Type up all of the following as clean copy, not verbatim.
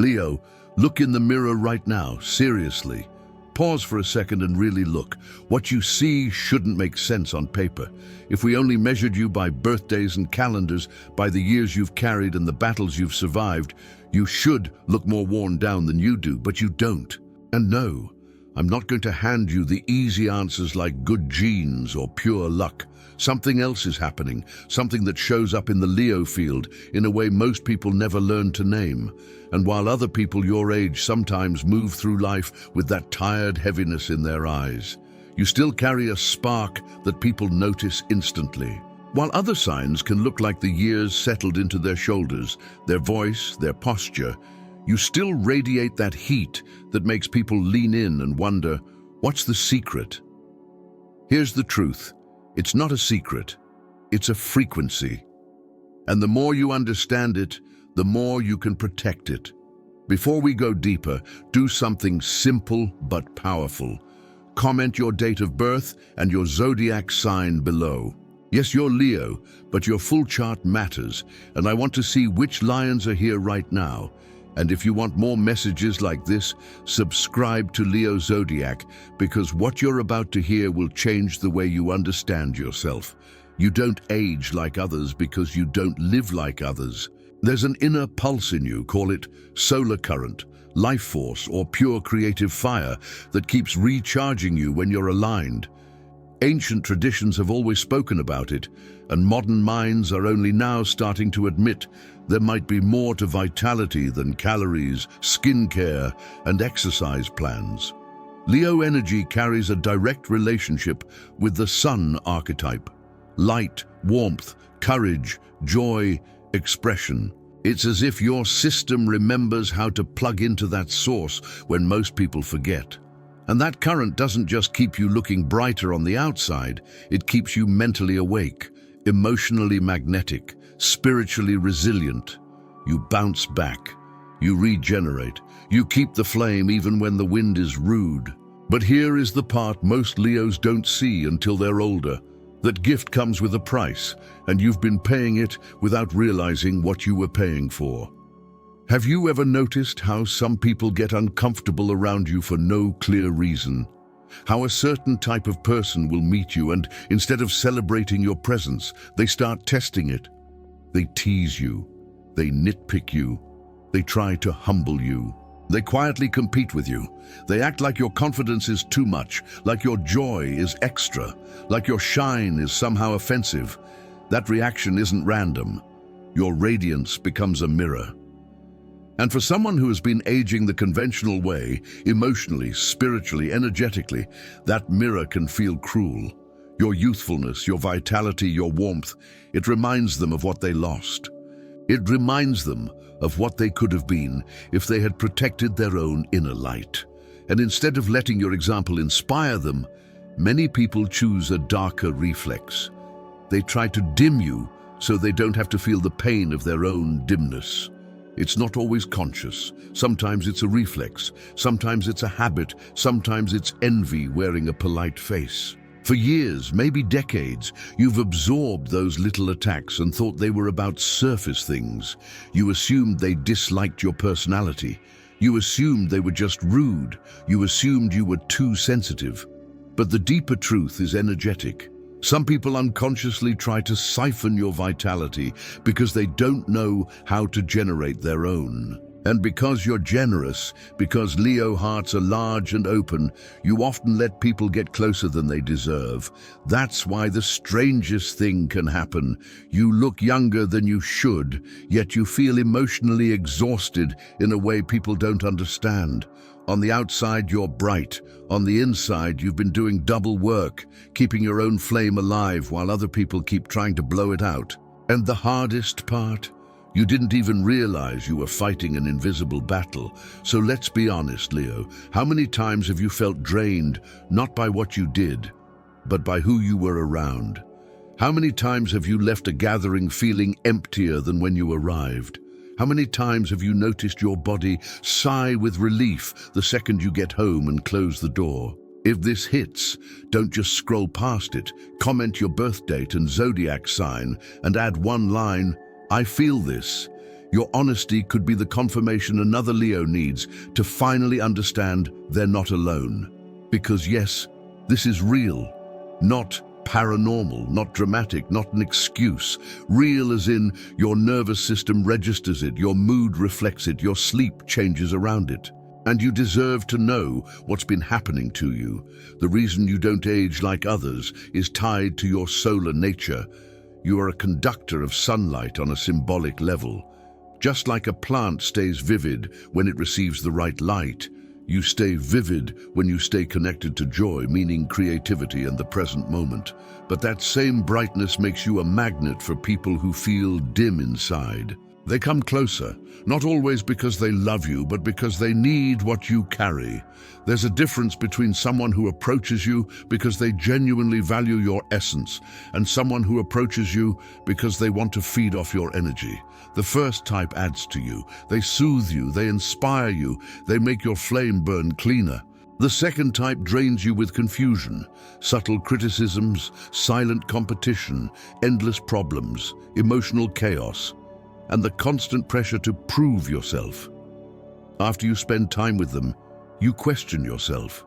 Leo, look in the mirror right now, seriously. Pause for a second and really look. What you see shouldn't make sense on paper. If we only measured you by birthdays and calendars, by the years you've carried and the battles you've survived, you should look more worn down than you do, but you don't. And no, I'm not going to hand you the easy answers like good genes or pure luck. Something else is happening, something that shows up in the Leo field in a way most people never learn to name. And while other people your age sometimes move through life with that tired heaviness in their eyes, you still carry a spark that people notice instantly. While other signs can look like the years settled into their shoulders, their voice, their posture, you still radiate that heat that makes people lean in and wonder, what's the secret? Here's the truth. It's not a secret. It's a frequency. And the more you understand it, the more you can protect it. Before we go deeper, do something simple but powerful. Comment your date of birth and your zodiac sign below. Yes, you're Leo, but your full chart matters, and I want to see which lions are here right now. And if you want more messages like this, subscribe to Leo Zodiac, because what you're about to hear will change the way you understand yourself. You don't age like others because you don't live like others. There's an inner pulse in you, call it solar current, life force, or pure creative fire that keeps recharging you when you're aligned. Ancient traditions have always spoken about it, and modern minds are only now starting to admit there might be more to vitality than calories, skincare, and exercise plans. Leo energy carries a direct relationship with the sun archetype. Light, warmth, courage, joy, expression. It's as if your system remembers how to plug into that source when most people forget. And that current doesn't just keep you looking brighter on the outside, it keeps you mentally awake, emotionally magnetic, spiritually resilient. You bounce back, you regenerate, you keep the flame even when the wind is rude. But here is the part most Leos don't see until they're older. That gift comes with a price, and you've been paying it without realizing what you were paying for. Have you ever noticed how some people get uncomfortable around you for no clear reason? How a certain type of person will meet you and instead of celebrating your presence, they start testing it. They tease you, they nitpick you, they try to humble you. They quietly compete with you. They act like your confidence is too much, like your joy is extra, like your shine is somehow offensive. That reaction isn't random. Your radiance becomes a mirror. And for someone who has been aging the conventional way, emotionally, spiritually, energetically, that mirror can feel cruel. Your youthfulness, your vitality, your warmth, it reminds them of what they lost. It reminds them of what they could have been if they had protected their own inner light. And instead of letting your example inspire them, many people choose a darker reflex. They try to dim you so they don't have to feel the pain of their own dimness. It's not always conscious. Sometimes it's a reflex. Sometimes it's a habit. Sometimes it's envy wearing a polite face. For years, maybe decades, you've absorbed those little attacks and thought they were about surface things. You assumed they disliked your personality. You assumed they were just rude. You assumed you were too sensitive. But the deeper truth is energetic. Some people unconsciously try to siphon your vitality because they don't know how to generate their own. And because you're generous, because Leo hearts are large and open, you often let people get closer than they deserve. That's why the strangest thing can happen. You look younger than you should, yet you feel emotionally exhausted in a way people don't understand. On the outside, you're bright. On the inside, you've been doing double work, keeping your own flame alive while other people keep trying to blow it out. And the hardest part? You didn't even realize you were fighting an invisible battle. So let's be honest, Leo. How many times have you felt drained, not by what you did, but by who you were around? How many times have you left a gathering feeling emptier than when you arrived? How many times have you noticed your body sigh with relief the second you get home and close the door? If this hits, don't just scroll past it. Comment your birth date and zodiac sign and add one line, "I feel this." Your honesty could be the confirmation another Leo needs to finally understand they're not alone. Because yes, this is real, not paranormal, not dramatic, not an excuse. Real as in your nervous system registers it, your mood reflects it, your sleep changes around it. And you deserve to know what's been happening to you. The reason you don't age like others is tied to your solar nature. You are a conductor of sunlight on a symbolic level. Just like a plant stays vivid when it receives the right light, you stay vivid when you stay connected to joy, meaning creativity and the present moment. But that same brightness makes you a magnet for people who feel dim inside. They come closer, not always because they love you, but because they need what you carry. There's a difference between someone who approaches you because they genuinely value your essence and someone who approaches you because they want to feed off your energy. The first type adds to you. They soothe you, they inspire you, they make your flame burn cleaner. The second type drains you with confusion, subtle criticisms, silent competition, endless problems, emotional chaos, and the constant pressure to prove yourself. After you spend time with them, you question yourself.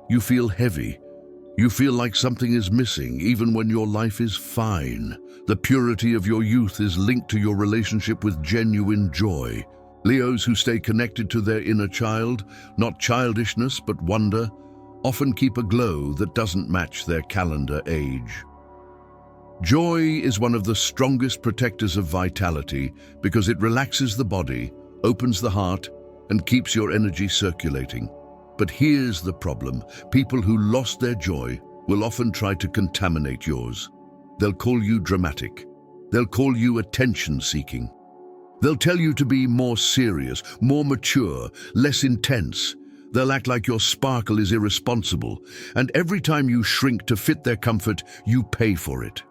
You feel heavy. You feel like something is missing, even when your life is fine. The purity of your youth is linked to your relationship with genuine joy. Leos who stay connected to their inner child, not childishness but wonder, often keep a glow that doesn't match their calendar age. Joy is one of the strongest protectors of vitality because it relaxes the body, opens the heart, and keeps your energy circulating. But here's the problem. People who lost their joy will often try to contaminate yours. They'll call you dramatic. They'll call you attention-seeking. They'll tell you to be more serious, more mature, less intense. They'll act like your sparkle is irresponsible. And every time you shrink to fit their comfort, you pay for it.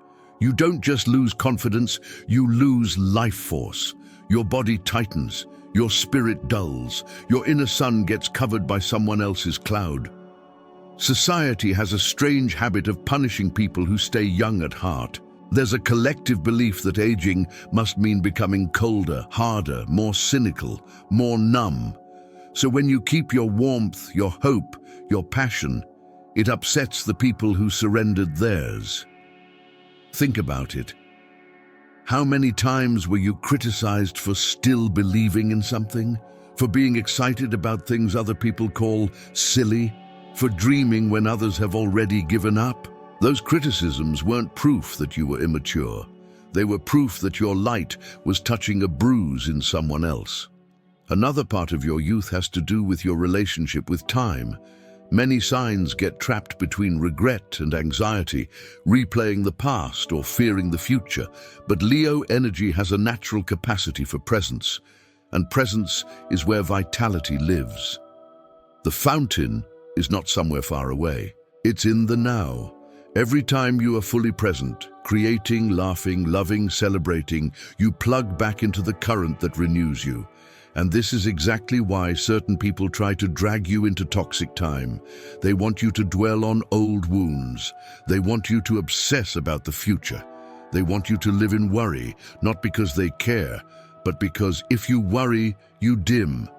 You don't just lose confidence, you lose life force. Your body tightens, your spirit dulls, your inner sun gets covered by someone else's cloud. Society has a strange habit of punishing people who stay young at heart. There's a collective belief that aging must mean becoming colder, harder, more cynical, more numb. So when you keep your warmth, your hope, your passion, it upsets the people who surrendered theirs. Think about it. How many times were you criticized for still believing in something? For being excited about things other people call silly? For dreaming when others have already given up? Those criticisms weren't proof that you were immature. They were proof that your light was touching a bruise in someone else. Another part of your youth has to do with your relationship with time. Many signs get trapped between regret and anxiety, replaying the past or fearing the future. But Leo energy has a natural capacity for presence, and presence is where vitality lives. The fountain is not somewhere far away. It's in the now. Every time you are fully present, creating, laughing, loving, celebrating, you plug back into the current that renews you. And this is exactly why certain people try to drag you into toxic time. They want you to dwell on old wounds. They want you to obsess about the future. They want you to live in worry, not because they care, but because if you worry, you dim.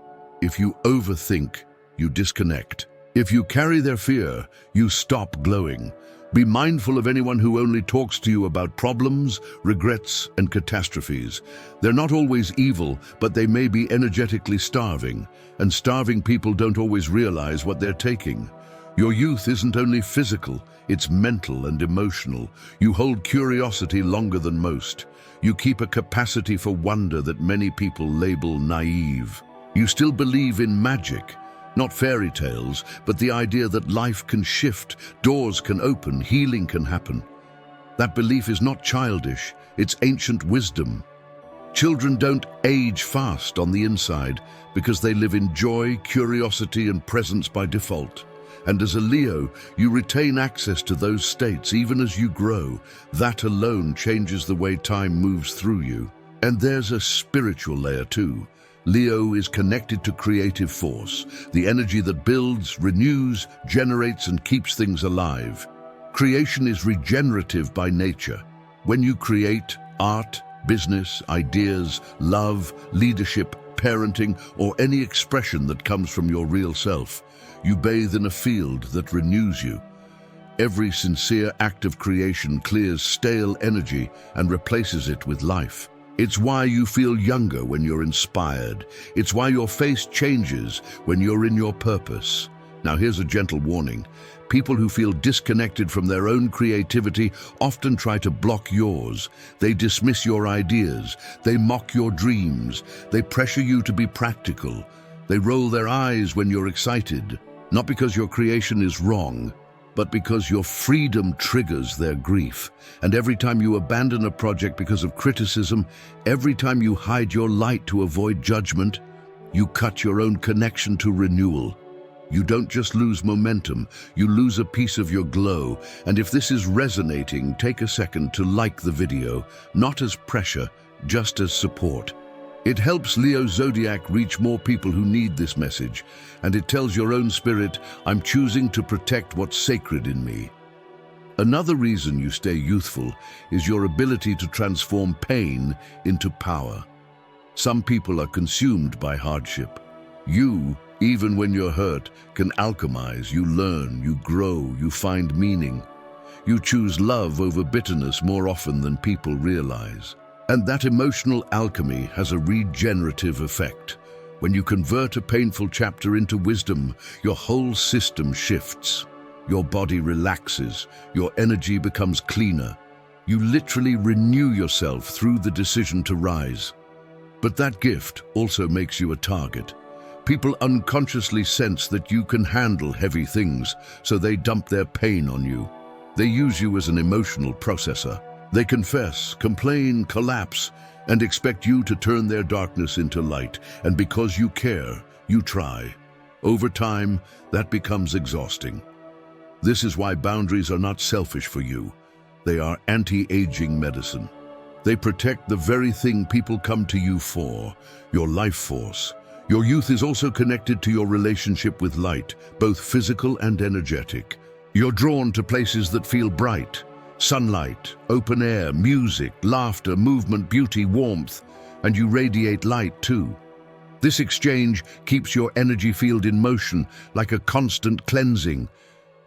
If you overthink, you disconnect. If you carry their fear, you stop glowing. Be mindful of anyone who only talks to you about problems, regrets, and catastrophes. They're not always evil, but they may be energetically starving, and starving people don't always realize what they're taking. Your youth isn't only physical, it's mental and emotional. You hold curiosity longer than most. You keep a capacity for wonder that many people label naive. You still believe in magic. Not fairy tales, but the idea that life can shift, doors can open, healing can happen. That belief is not childish, it's ancient wisdom. Children don't age fast on the inside because they live in joy, curiosity, and presence by default. And as a Leo, you retain access to those states even as you grow. That alone changes the way time moves through you. And there's a spiritual layer too. Leo is connected to creative force, the energy that builds, renews, generates, and keeps things alive. Creation is regenerative by nature. When you create art, business, ideas, love, leadership, parenting, or any expression that comes from your real self. You bathe in a field that renews you. Every sincere act of creation clears stale energy and replaces it with life. It's why you feel younger when you're inspired. It's why your face changes when you're in your purpose. Now here's a gentle warning. People who feel disconnected from their own creativity often try to block yours. They dismiss your ideas. They mock your dreams. They pressure you to be practical. They roll their eyes when you're excited. Not because your creation is wrong, but because your freedom triggers their grief. And every time you abandon a project because of criticism, every time you hide your light to avoid judgment, you cut your own connection to renewal. You don't just lose momentum, you lose a piece of your glow. And if this is resonating, take a second to like the video, not as pressure, just as support. It helps Leo Zodiac reach more people who need this message, and it tells your own spirit, I'm choosing to protect what's sacred in me. Another reason you stay youthful is your ability to transform pain into power. Some people are consumed by hardship. You, even when you're hurt, can alchemize. You learn, you grow, you find meaning. You choose love over bitterness more often than people realize. And that emotional alchemy has a regenerative effect. When you convert a painful chapter into wisdom, your whole system shifts. Your body relaxes, your energy becomes cleaner. You literally renew yourself through the decision to rise. But that gift also makes you a target. People unconsciously sense that you can handle heavy things, so they dump their pain on you. They use you as an emotional processor. They confess, complain, collapse, and expect you to turn their darkness into light. And because you care, you try. Over time, that becomes exhausting. This is why boundaries are not selfish for you. They are anti-aging medicine. They protect the very thing people come to you for, your life force. Your youth is also connected to your relationship with light, both physical and energetic. You're drawn to places that feel bright. Sunlight, open air, music, laughter, movement, beauty, warmth, and you radiate light too. This exchange keeps your energy field in motion like a constant cleansing,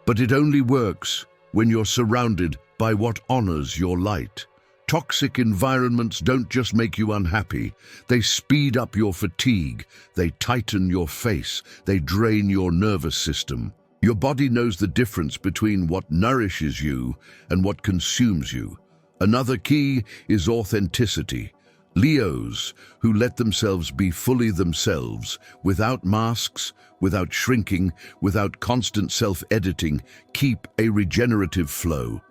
but it only works when you're surrounded by what honors your light. Toxic environments don't just make you unhappy, they speed up your fatigue, they tighten your face, they drain your nervous system. Your body knows the difference between what nourishes you and what consumes you. Another key is authenticity. Leos, who let themselves be fully themselves, without masks, without shrinking, without constant self-editing, keep a regenerative flow.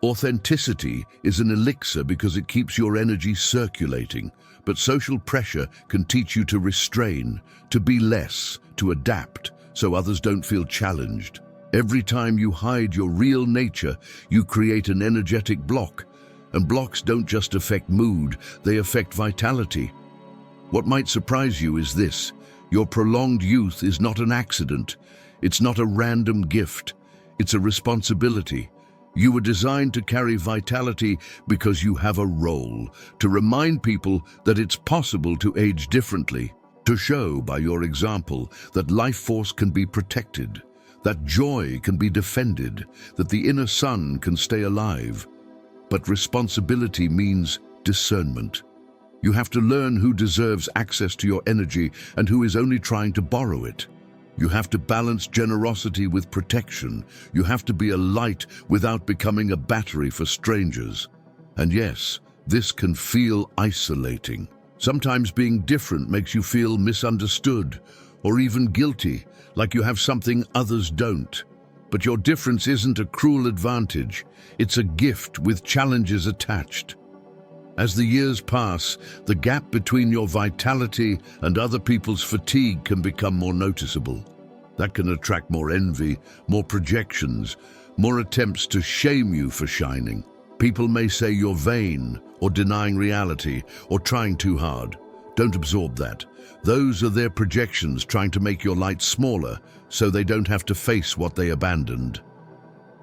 Authenticity is an elixir because it keeps your energy circulating, but social pressure can teach you to restrain, to be less, to adapt, so others don't feel challenged. Every time you hide your real nature, you create an energetic block. And blocks don't just affect mood, they affect vitality. What might surprise you is this: your prolonged youth is not an accident. It's not a random gift. It's a responsibility. You were designed to carry vitality because you have a role, to remind people that it's possible to age differently, to show by your example that life force can be protected, that joy can be defended, that the inner sun can stay alive. But responsibility means discernment. You have to learn who deserves access to your energy and who is only trying to borrow it. You have to balance generosity with protection. You have to be a light without becoming a battery for strangers. And yes, this can feel isolating. Sometimes being different makes you feel misunderstood or even guilty, like you have something others don't. But your difference isn't a cruel advantage. It's a gift with challenges attached. As the years pass, the gap between your vitality and other people's fatigue can become more noticeable. That can attract more envy, more projections, more attempts to shame you for shining. People may say you're vain, or denying reality, or trying too hard. Don't absorb that. Those are their projections trying to make your light smaller, so they don't have to face what they abandoned.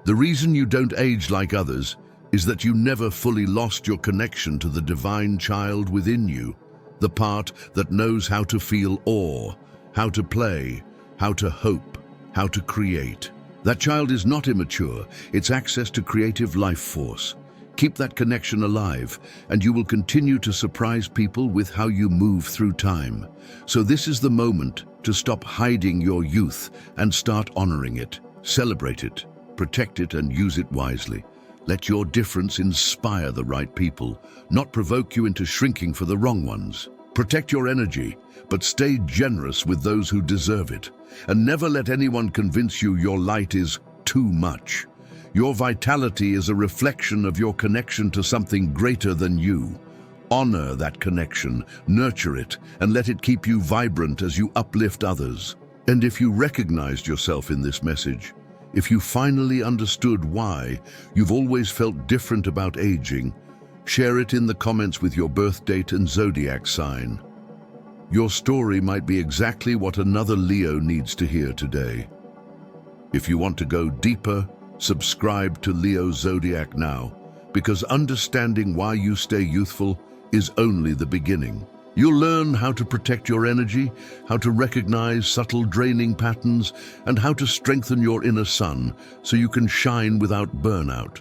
The reason you don't age like others is that you never fully lost your connection to the divine child within you, the part that knows how to feel awe, how to play, how to hope, how to create. That child is not immature, it's access to creative life force. Keep that connection alive, and you will continue to surprise people with how you move through time. So this is the moment to stop hiding your youth and start honoring it. Celebrate it, protect it, and use it wisely. Let your difference inspire the right people, not provoke you into shrinking for the wrong ones. Protect your energy, but stay generous with those who deserve it. And never let anyone convince you your light is too much. Your vitality is a reflection of your connection to something greater than you. Honor that connection, nurture it, and let it keep you vibrant as you uplift others. And if you recognized yourself in this message, if you finally understood why you've always felt different about aging, share it in the comments with your birth date and zodiac sign. Your story might be exactly what another Leo needs to hear today. If you want to go deeper, subscribe to Leo Zodiac now, because understanding why you stay youthful is only the beginning. You'll learn how to protect your energy, how to recognize subtle draining patterns, and how to strengthen your inner sun so you can shine without burnout.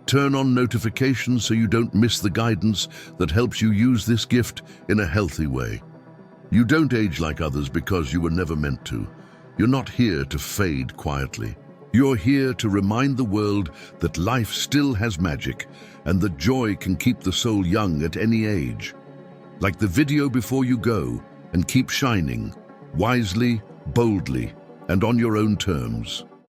Turn on notifications so you don't miss the guidance that helps you use this gift in a healthy way. You don't age like others because you were never meant to. You're not here to fade quietly. You're here to remind the world that life still has magic and that joy can keep the soul young at any age. Like the video before you go, and keep shining, wisely, boldly, and on your own terms.